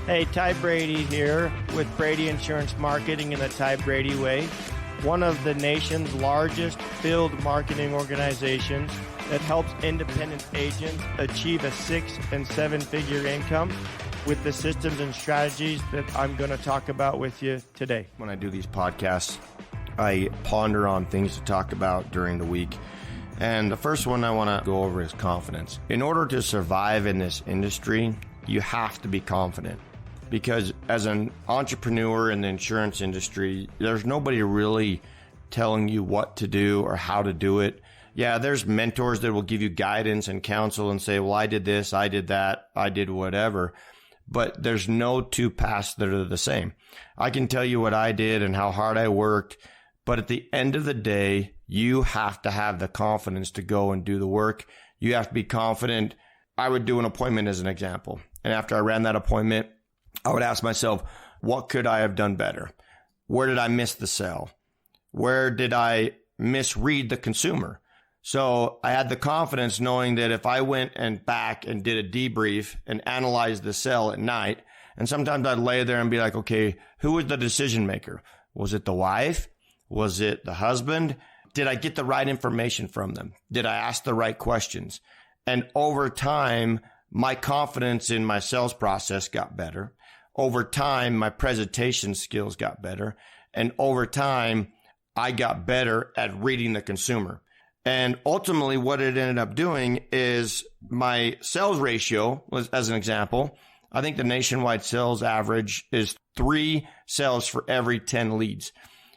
Hey, Ty Brady here with Brady Insurance Marketing in the Ty Brady Way, one of the nation's largest field marketing organizations that helps independent agents achieve a 6- and 7-figure income with the systems and strategies that I'm going to talk about with you today. When I do these podcasts, I ponder on things to talk about during the week. And the first one I want to go over is confidence. In order to survive in this industry, you have to be confident. Because as an entrepreneur in the insurance industry, there's nobody really telling you what to do or how to do it. Yeah, there's mentors that will give you guidance and counsel and say, well, I did this, I did that, I did whatever. But there's no two paths that are the same. I can tell you what I did and how hard I worked, but at the end of the day, you have to have the confidence to go and do the work. You have to be confident. I would do an appointment as an example. And after I ran that appointment, I would ask myself, what could I have done better? Where did I miss the sell? Where did I misread the consumer? So I had the confidence knowing that if I went and back and did a debrief and analyzed the sell at night, and sometimes I'd lay there and be like, okay, who was the decision maker? Was it the wife? Was it the husband? Did I get the right information from them? Did I ask the right questions? And over time, my confidence in my sales process got better. Over time, my presentation skills got better. And over time, I got better at reading the consumer. And ultimately, what it ended up doing is my sales ratio was, as an example, I think the nationwide sales average is 3 sales for every 10 leads.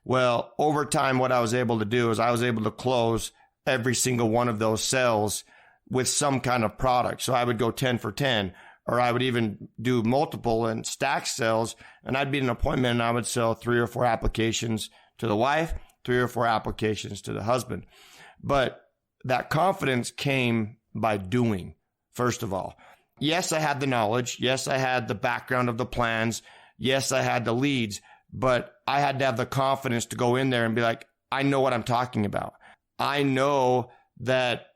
Well, over time, what I was able to do is I was able to close every single one of those sales with some kind of product. So I would go 10 for 10, or I would even do multiple and stack sales, and I'd be in an appointment and I would sell 3 or 4 applications to the wife, 3 or 4 applications to the husband. But that confidence came by doing, first of all. Yes, I had the knowledge. Yes, I had the background of the plans. Yes, I had the leads, but I had to have the confidence to go in there and be like, I know what I'm talking about. I know that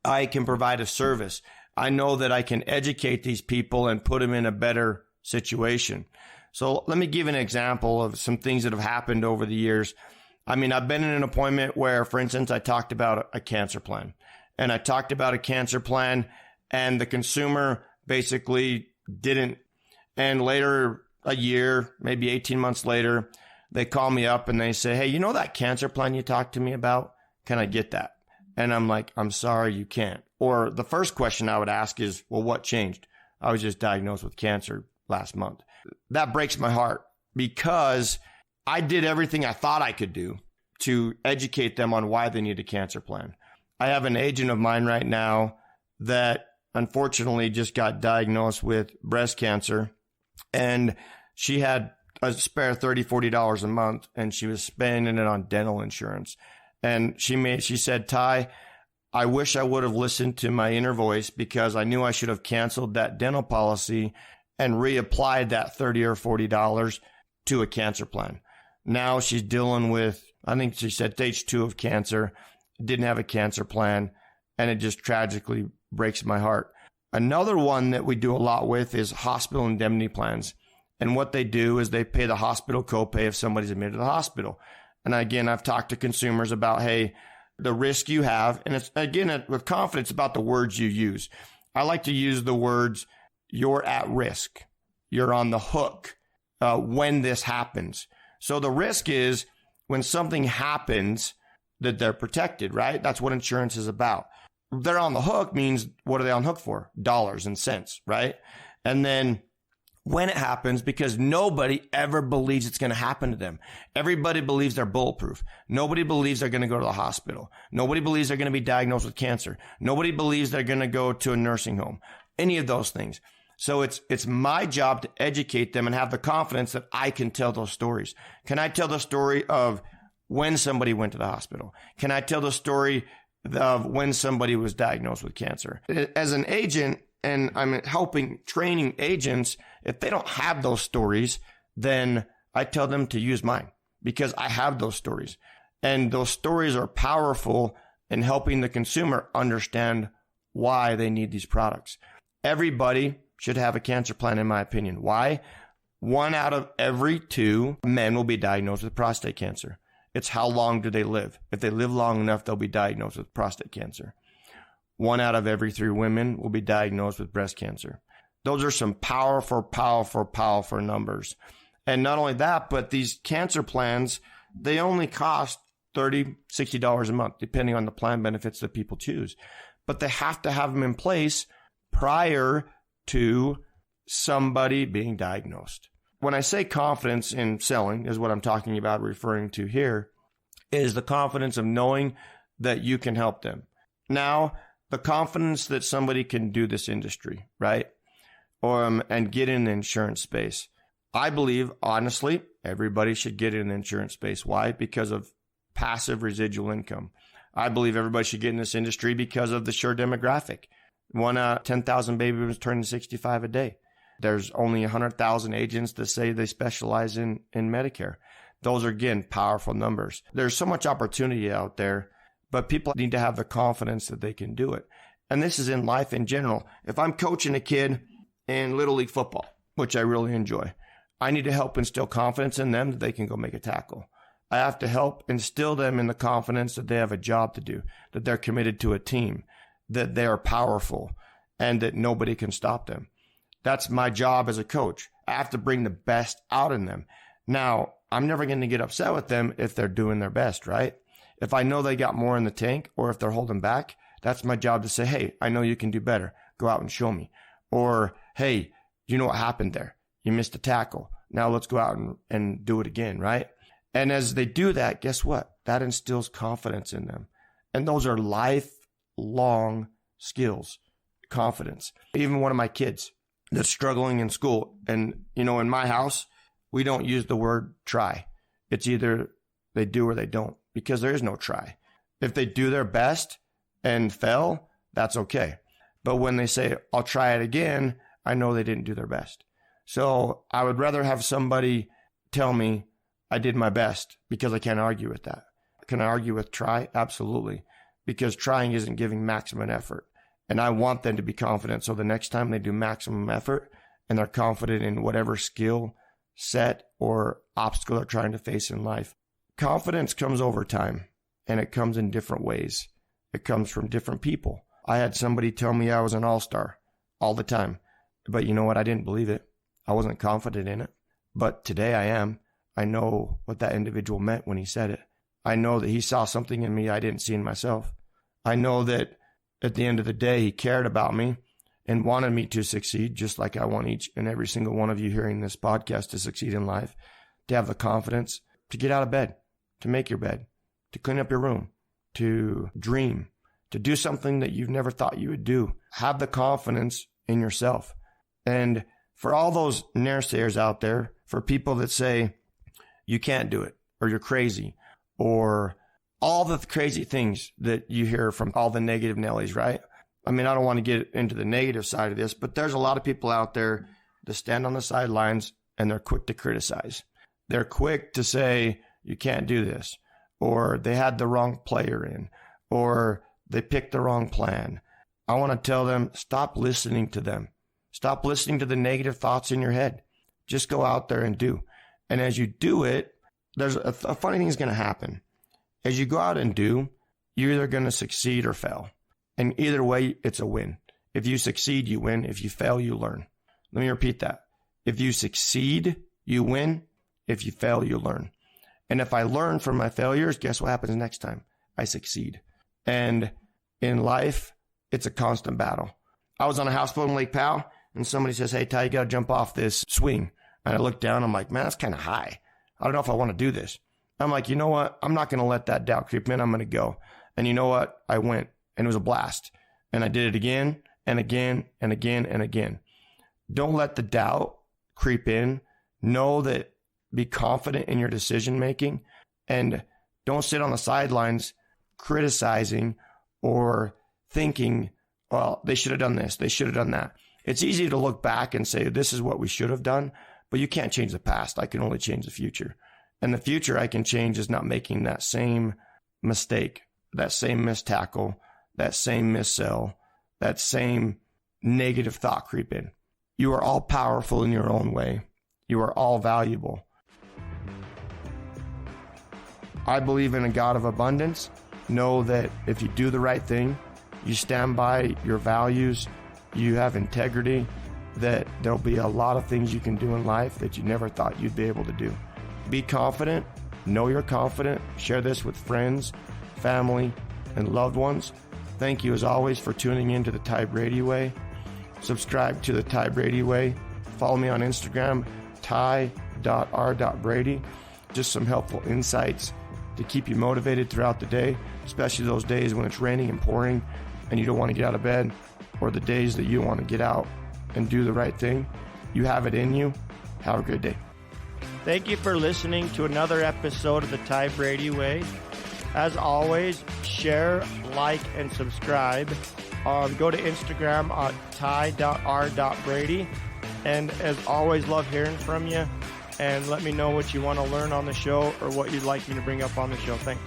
I can provide a service. I know that I can educate these people and put them in a better situation. So let me give an example of some things that have happened over the years. I mean, I've been in an appointment where, for instance, I talked about a cancer plan. And I talked about a cancer plan and the consumer basically didn't. And later, a year, maybe 18 months later, they call me up and they say, hey, you know that cancer plan you talked to me about? Can I get that? And I'm like, I'm sorry, you can't. Or the first question I would ask is, well, what changed? I was just diagnosed with cancer last month. That breaks my heart because I did everything I thought I could do to educate them on why they need a cancer plan. I have an agent of mine right now that unfortunately just got diagnosed with breast cancer, and she had a spare $30, $40 a month, and she was spending it on dental insurance. And she said, Ty, I wish I would have listened to my inner voice because I knew I should have canceled that dental policy and reapplied that $30 or $40 to a cancer plan. Now she's dealing with, I think she said stage 2 of cancer, didn't have a cancer plan, and it just tragically breaks my heart. Another one that we do a lot with is hospital indemnity plans. And what they do is they pay the hospital copay if somebody's admitted to the hospital. And again, I've talked to consumers about, hey, the risk you have, and it's, again, with confidence about the words you use. I like to use the words, you're at risk. You're on the hook when this happens. So the risk is when something happens that they're protected, right? That's what insurance is about. They're on the hook means, what are they on the hook for? Dollars and cents, right? And then when it happens, because nobody ever believes it's going to happen to them. Everybody believes they're bulletproof. Nobody believes they're going to go to the hospital. Nobody believes they're going to be diagnosed with cancer. Nobody believes they're going to go to a nursing home. Any of those things. So it's my job to educate them and have the confidence that I can tell those stories. Can I tell the story of when somebody went to the hospital? Can I tell the story of when somebody was diagnosed with cancer? As an agent, and I'm helping training agents, if they don't have those stories, then I tell them to use mine because I have those stories. And those stories are powerful in helping the consumer understand why they need these products. Everybody should have a cancer plan, in my opinion. Why? 1 out of every 2 men will be diagnosed with prostate cancer. It's how long do they live? If they live long enough, they'll be diagnosed with prostate cancer. 1 out of every 3 women will be diagnosed with breast cancer. Those are some powerful, powerful, powerful numbers. And not only that, but these cancer plans, they only cost $30, $60 a month, depending on the plan benefits that people choose. But they have to have them in place prior to somebody being diagnosed. When I say confidence in selling, is what I'm talking about, referring to here, is the confidence of knowing that you can help them. Now, the confidence that somebody can do this industry, right? And get in the insurance space. I believe, honestly, everybody should get in the insurance space. Why? Because of passive residual income. I believe everybody should get in this industry because of the sure demographic. 1 out of 10,000 baby boomers turning 65 a day. There's only 100,000 agents that say they specialize in Medicare. Those are, again, powerful numbers. There's so much opportunity out there, but people need to have the confidence that they can do it. And this is in life in general. If I'm coaching a kid in Little League football, which I really enjoy, I need to help instill confidence in them that they can go make a tackle. I have to help instill them in the confidence that they have a job to do, that they're committed to a team, that they are powerful, and that nobody can stop them. That's my job as a coach. I have to bring the best out in them. Now, I'm never going to get upset with them if they're doing their best, right? If I know they got more in the tank, or if they're holding back, that's my job to say, hey, I know you can do better. Go out and show me. Or, hey, you know what happened there? You missed a tackle. Now let's go out and do it again, right? And as they do that, guess what? That instills confidence in them. And those are lifelong skills, confidence. Even one of my kids that's struggling in school. And, in my house, we don't use the word try. It's either they do or they don't, because there is no try. If they do their best and fail, that's okay. But when they say, I'll try it again, I know they didn't do their best. So I would rather have somebody tell me I did my best, because I can't argue with that. Can I argue with try? Absolutely. Because trying isn't giving maximum effort. And I want them to be confident. So the next time they do maximum effort and they're confident in whatever skill set or obstacle they're trying to face in life, confidence comes over time, and it comes in different ways. It comes from different people. I had somebody tell me I was an all-star all the time. But you know what? I didn't believe it. I wasn't confident in it. But today I am. I know what that individual meant when he said it. I know that he saw something in me I didn't see in myself. I know that at the end of the day, he cared about me and wanted me to succeed, just like I want each and every single one of you hearing this podcast to succeed in life, to have the confidence to get out of bed, to make your bed, to clean up your room, to dream, to do something that you've never thought you would do. Have the confidence in yourself. And for all those naysayers out there, for people that say you can't do it, or you're crazy, or all the crazy things that you hear from all the negative Nellies, right? I mean, I don't want to get into the negative side of this, but there's a lot of people out there that stand on the sidelines and they're quick to criticize. They're quick to say, you can't do this, or they had the wrong player in, or they picked the wrong plan. I want to tell them, stop listening to them. Stop listening to the negative thoughts in your head. Just go out there and do. And as you do it, there's a funny thing is going to happen. As you go out and do, you're either going to succeed or fail. And either way, it's a win. If you succeed, you win. If you fail, you learn. Let me repeat that. If you succeed, you win. If you fail, you learn. And if I learn from my failures, guess what happens next time? I succeed. And in life, it's a constant battle. I was on a houseboat in Lake Powell, and somebody says, hey, Ty, you got to jump off this swing. And I look down, I'm like, man, that's kind of high. I don't know if I want to do this. I'm like, you know what? I'm not going to let that doubt creep in. I'm going to go. And you know what? I went, and it was a blast. And I did it again and again and again and again. Don't let the doubt creep in. Know that, be confident in your decision making, and don't sit on the sidelines criticizing or thinking, well, they should have done this, they should have done that. It's easy to look back and say, this is what we should have done, but you can't change the past. I can only change the future. And the future I can change is not making that same mistake, that same missed tackle, that same missed sell, that same negative thought creep in. You are all powerful in your own way. You are all valuable. I believe in a God of abundance. Know that if you do the right thing, you stand by your values, you have integrity, that there'll be a lot of things you can do in life that you never thought you'd be able to do. Be confident. Know you're confident. Share this with friends, family, and loved ones. Thank you as always for tuning in to the Ty Brady Way. Subscribe to the Ty Brady Way. Follow me on Instagram, ty.r.brady. Just some helpful insights to keep you motivated throughout the day, especially those days when it's raining and pouring and you don't want to get out of bed, or the days that you want to get out and do the right thing. You have it in you. Have a good day. Thank you for listening to another episode of the Ty Brady Way. As always, share, like, and subscribe. Go to Instagram at ty.r.brady. And as always, love hearing from you. And let me know what you want to learn on the show or what you'd like me to bring up on the show. Thanks.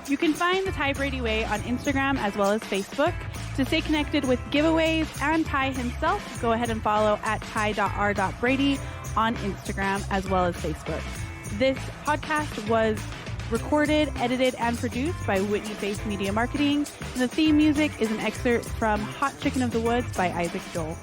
You can find the Ty Brady Way on Instagram as well as Facebook. To stay connected with giveaways and Ty himself, go ahead and follow at ty.r.brady on Instagram as well as Facebook. This podcast was recorded, edited, and produced by Whitney Face Media Marketing. And the theme music is an excerpt from Hot Chicken of the Woods by Isaac Joel.